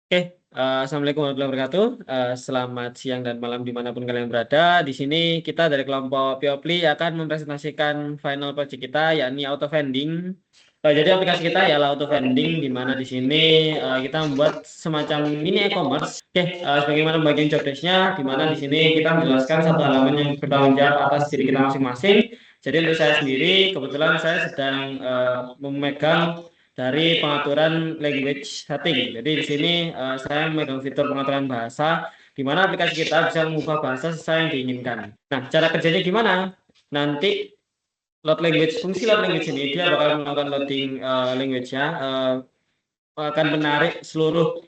Oke, Assalamualaikum warahmatullahi wabarakatuh. Selamat siang dan malam dimanapun kalian berada. Di sini kita dari kelompok Piopli akan mempresentasikan final project kita, yakni auto vending. Jadi aplikasi kita ialah auto vending, di mana di sini kita membuat semacam mini e-commerce. Oke, sebagaimana bagian job desk-nya, di mana di sini kita menjelaskan satu halaman yang bertanggung jawab atas diri kita masing-masing. Jadi untuk saya sendiri, kebetulan saya sedang memegang dari pengaturan language setting. Jadi di sini saya memegang fitur pengaturan bahasa, di mana aplikasi kita bisa mengubah bahasa sesuai yang diinginkan. Nah, cara kerjanya gimana? Nanti fungsi load language ini dia bakal melakukan loading language-nya, akan menarik seluruh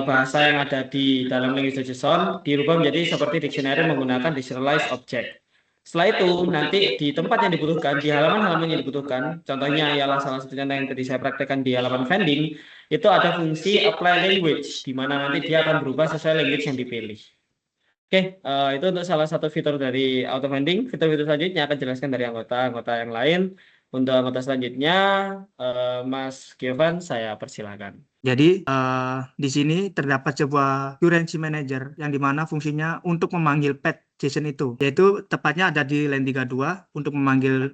bahasa yang ada di dalam language.json dirubah menjadi seperti dictionary menggunakan dictionarized object. Setelah itu nanti di tempat yang dibutuhkan, di halaman-halaman yang dibutuhkan, contohnya ialah salah satu contoh yang tadi saya praktekkan di halaman vending, itu ada fungsi apply language, di mana nanti dia akan berubah sesuai language yang dipilih. Oke, itu untuk salah satu fitur dari auto vending. Fitur-fitur selanjutnya akan jelaskan dari anggota-anggota yang lain. Untuk anggota selanjutnya, Mas Giovan, saya persilakan. Jadi di sini terdapat sebuah currency manager yang dimana fungsinya untuk memanggil pet JSON itu, yaitu tepatnya ada di line 32 untuk memanggil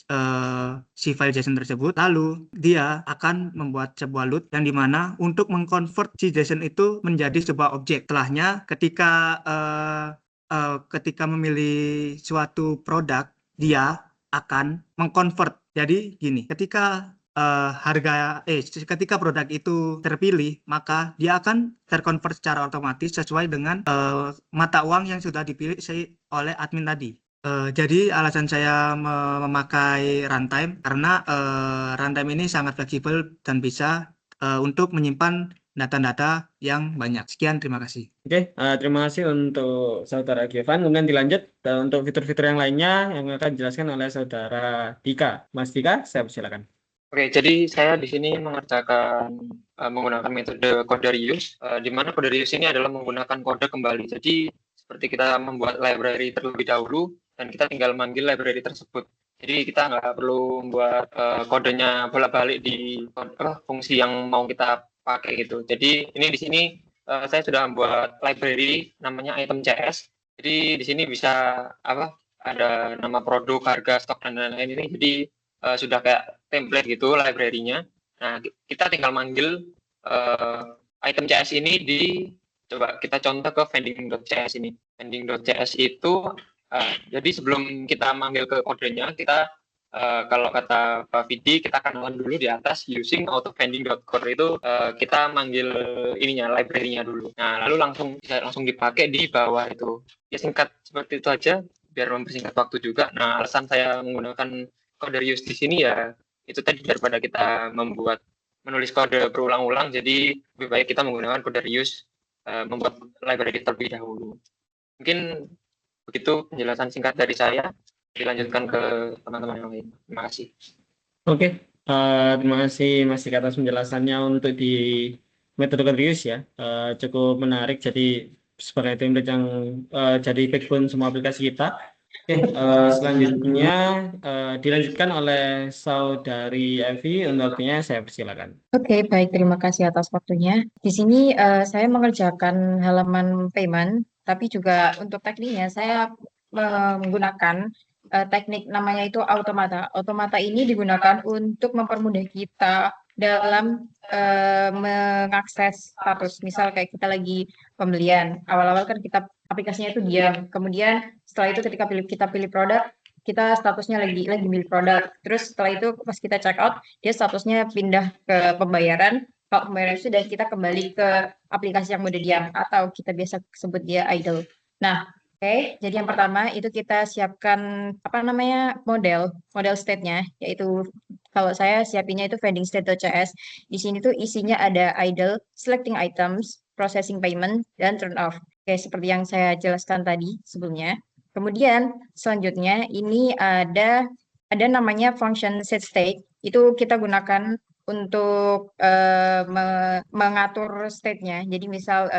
si file JSON tersebut. Lalu dia akan membuat sebuah loop yang dimana untuk mengkonvert si JSON itu menjadi sebuah objek. Setelahnya ketika memilih suatu produk, dia akan mengkonvert. Jadi gini, ketika ketika produk itu terpilih, maka dia akan terkonvert secara otomatis sesuai dengan mata uang yang sudah dipilih oleh admin tadi. Jadi alasan saya memakai runtime karena runtime ini sangat fleksibel dan bisa untuk menyimpan data-data yang banyak. Sekian, terima kasih. Oke, terima kasih untuk saudara Giovan. Kemudian dilanjut untuk fitur-fitur yang lainnya yang akan dijelaskan oleh saudara Dika. Mas Dika, saya persilakan. Oke, jadi saya di sini mengerjakan menggunakan metode kode reuse, di mana kode reuse ini adalah menggunakan kode kembali. Jadi seperti kita membuat library terlebih dahulu dan kita tinggal manggil library tersebut. Jadi kita nggak perlu membuat kodenya bolak-balik di fungsi yang mau kita pakai gitu. Jadi ini di sini saya sudah membuat library namanya item.cs. Jadi di sini bisa ada nama produk, harga, stok dan lain-lain ini. Jadi sudah kayak template gitu library-nya. Nah, kita tinggal manggil item CS ini coba kita contoh ke vending.cs ini. Vending.cs itu jadi sebelum kita manggil ke kodenya, kita kalau kata Pak Vidi, kita kenalan dulu di atas using auto vending.core itu kita manggil ininya library-nya dulu. Nah, lalu bisa langsung dipakai di bawah itu. Ya singkat seperti itu aja biar mempersingkat waktu juga. Nah, alasan saya menggunakan kode reuse di sini ya itu tadi, daripada kita menulis kode berulang-ulang, jadi lebih baik kita menggunakan kode reuse, membuat library terlebih dahulu. Mungkin begitu penjelasan singkat dari saya, dilanjutkan ke teman-teman yang lain. Terima kasih. Oke, terima kasih Mas Dika atas penjelasannya untuk di metode kode reuse ya. Cukup menarik, jadi sebagai template yang jadi backbone semua aplikasi kita. Oke, selanjutnya dilanjutkan oleh saudari Evi. Untuk waktunya saya persilakan. Oke, baik. Terima kasih atas waktunya. Di sini saya mengerjakan halaman payment, tapi juga untuk tekniknya saya menggunakan teknik namanya itu automata. Automata ini digunakan untuk mempermudah kita dalam mengakses status. Misal kayak kita lagi pembelian, awal-awal kan aplikasinya itu diam. Kemudian setelah itu ketika kita pilih produk, kita statusnya lagi milih produk. Terus setelah itu pas kita check out, dia statusnya pindah ke pembayaran. Kalau pembayaran sudah, kita kembali ke aplikasi yang mode diam atau kita biasa sebut dia idle. Nah, oke, jadi yang pertama itu kita siapkan model state-nya, yaitu kalau saya siapinnya itu vending state.cs. Di sini tuh isinya ada idle, selecting items, processing payment, dan turn off. Oke, seperti yang saya jelaskan tadi sebelumnya. Kemudian selanjutnya ini ada namanya function set state. Itu kita gunakan untuk mengatur state-nya. Jadi misal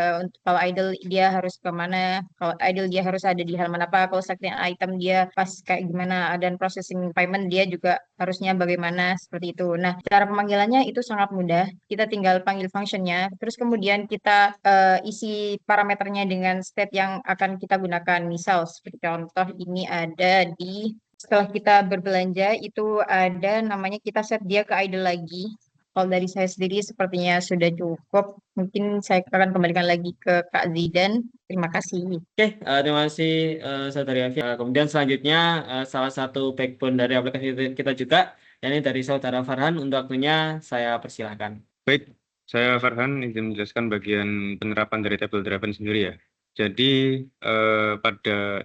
kalau idle dia harus kemana, kalau idle dia harus ada di halaman apa, kalau stack item dia pas kayak gimana, dan processing payment dia juga harusnya bagaimana, seperti itu. Nah, cara pemanggilannya itu sangat mudah. Kita tinggal panggil functionnya, terus kemudian kita isi parameternya dengan state yang akan kita gunakan. Misal seperti contoh ini ada di setelah kita berbelanja itu ada namanya kita set dia ke idle lagi. Kalau dari saya sendiri sepertinya sudah cukup. Mungkin saya akan kembalikan lagi ke Kak Zidan. Terima kasih. Oke, terima kasih Saudari Afi. Kemudian selanjutnya salah satu backbone dari aplikasi kita juga, yakni dari Saudara Farhan. Untuk waktunya saya persilahkan. Baik, saya Farhan izin menjelaskan bagian penerapan dari table driven sendiri ya. Jadi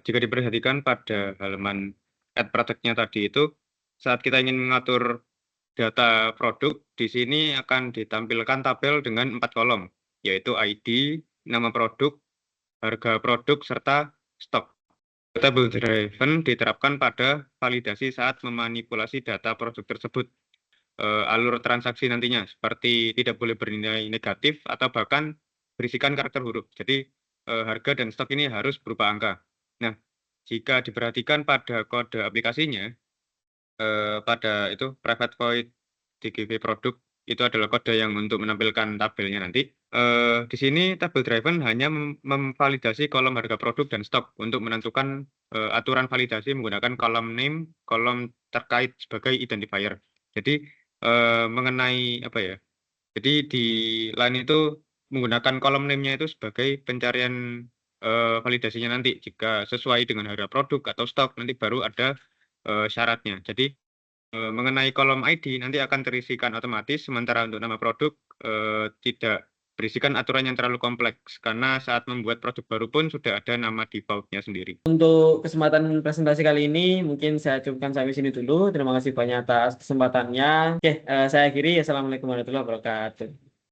jika diperhatikan pada halaman add product-nya tadi itu, saat kita ingin mengatur data produk, di sini akan ditampilkan tabel dengan 4 kolom, yaitu ID, nama produk, harga produk, serta stok. Table driven diterapkan pada validasi saat memanipulasi data produk tersebut. Alur transaksi nantinya seperti tidak boleh bernilai negatif atau bahkan berisikan karakter huruf. Jadi harga dan stok ini harus berupa angka. Nah, jika diperhatikan pada kode aplikasinya, pada itu private void DGV produk itu adalah kode yang untuk menampilkan tabelnya nanti. Di sini table driven hanya memvalidasi kolom harga produk dan stok untuk menentukan aturan validasi menggunakan kolom name, kolom terkait sebagai identifier. Jadi mengenai apa ya? Jadi di line itu menggunakan kolom name-nya itu sebagai pencarian validasinya nanti. Jika sesuai dengan harga produk atau stok nanti baru ada syaratnya. Jadi mengenai kolom ID nanti akan terisikan otomatis, sementara untuk nama produk tidak berisikan aturan yang terlalu kompleks karena saat membuat produk baru pun sudah ada nama default-nya sendiri. Untuk kesempatan presentasi kali ini mungkin saya cukupkan sampai sini dulu. Terima kasih banyak atas kesempatannya. Oke, saya akhiri. Assalamualaikum warahmatullahi wabarakatuh.